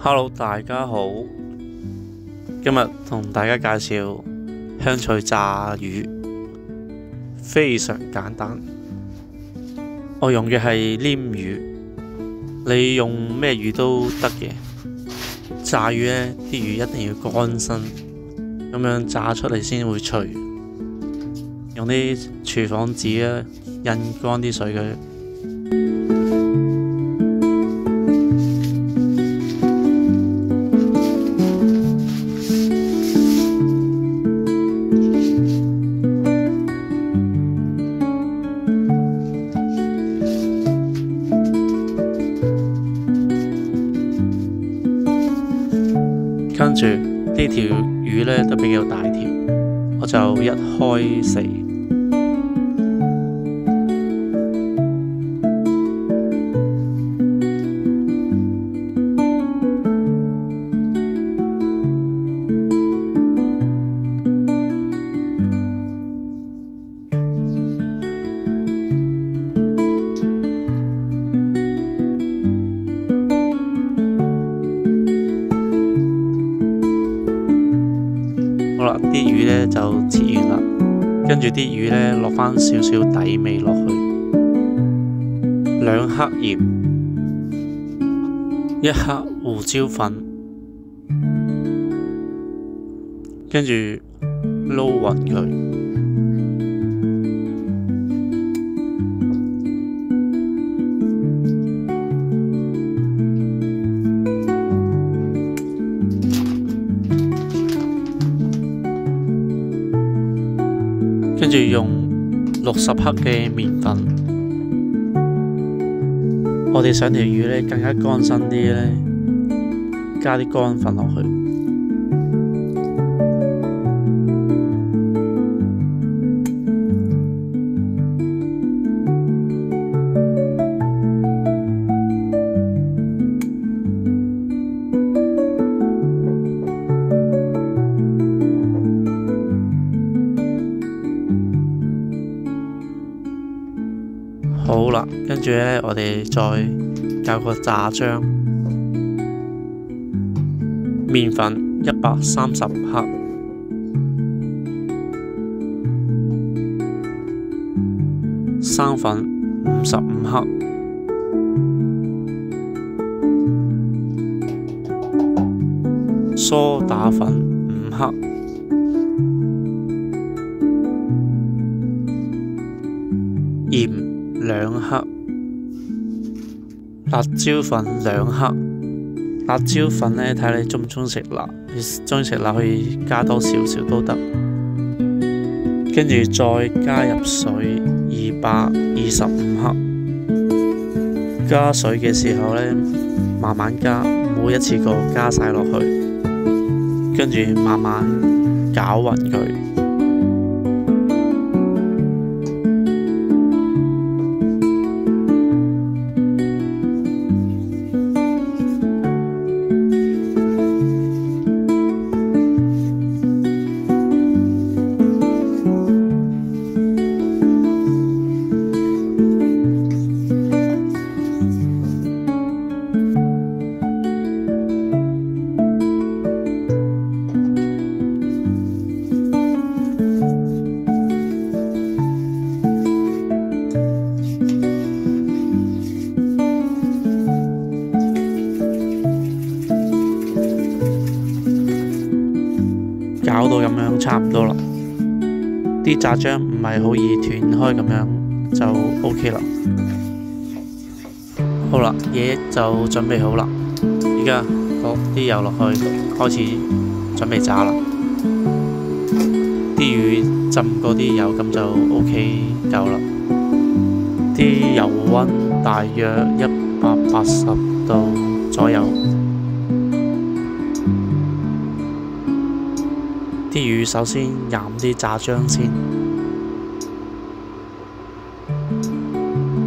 Hello，大家好，今日同大家介紹香脆炸魚，非常簡單。我用嘅係鯰魚，你用咩魚都得嘅。炸魚呢啲魚一定要乾身，咁樣炸出嚟先會脆。用啲廚房紙印乾啲水佢。跟住呢條魚呢都比較大條，我就一開四。好啦，啲魚呢就切完啦，跟住啲魚呢落返少少底味落去，2克鹽，1克胡椒粉，跟住撈勻佢。跟住用60克嘅麵粉，我哋想條魚呢更加乾身啲呢，加啲乾粉落去。好啦，跟住呢，我哋再搞個炸漿，麵粉130克，生粉55克，梳打粉5克。鹽2克，辣椒粉2克。辣椒粉呢，睇你中唔中意食辣，你中意食辣可以加多少少都得。跟住再加入水225克。加水嘅時候呢，慢慢加，唔好一次過加晒落去。跟住慢慢攪勻佢。搞到咁樣差唔多啦，啲炸漿唔係好易斷開咁樣就 OK 啦。好啦，嘢就準備好啦，而家倒啲油落去，開始準備炸啦。啲魚浸過啲油咁就 OK 夠啦。啲油溫大約180度左右。啲魚首先蘸啲炸漿先，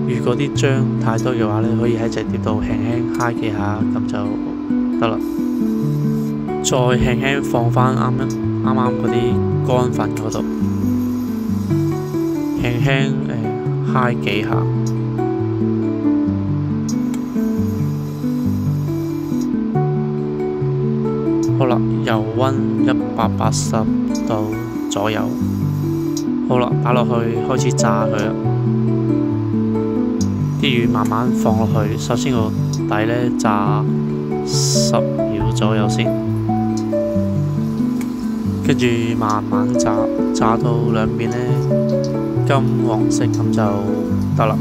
如果啲漿太多嘅話呢，可以喺隻碟度輕輕揩幾下咁就得啦。再輕輕放返啱啱嗰啲乾粉嗰度，輕輕揩幾下。啦，油溫180度左右。好啦，擺落去開始炸佢啦。啲魚慢慢放落去，首先個底呢炸10秒左右先，跟住慢慢炸，炸到兩邊呢金黃色咁就得啦。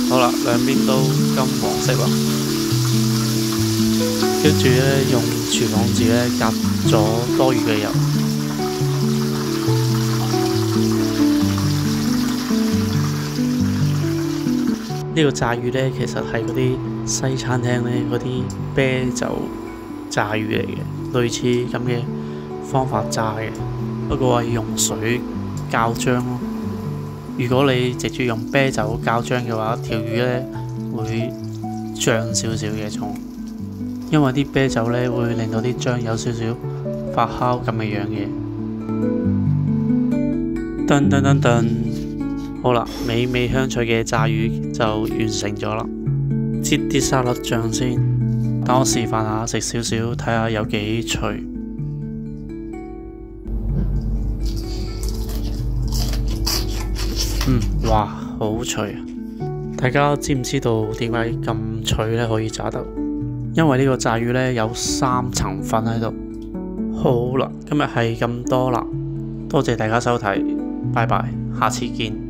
好啦，兩邊都金黃色啦，跟住呢，用廚房紙呢隔咗多餘嘅油。呢個炸魚呢，其實係嗰啲西餐廳呢嗰啲啤酒炸魚嚟嘅，類似咁嘅方法炸嘅，不過係用水校漿咯。如果你直接用啤酒校漿嘅話，條魚呢會脹少少嘅重，因為啲啤酒呢會令到啲漿有少少發酵咁嘅樣嘅。噔噔噔噔，好啦，美味香脆嘅炸魚就完成咗啦。擠啲沙律醬先，等我示範下食少少，睇下有幾脆。哇，好脆啊！大家知唔知道點解咁脆呢？可以炸得？因為呢個炸魚呢有3層粉喺度。好啦，今日係咁多啦，多謝大家收睇，拜拜，下次見。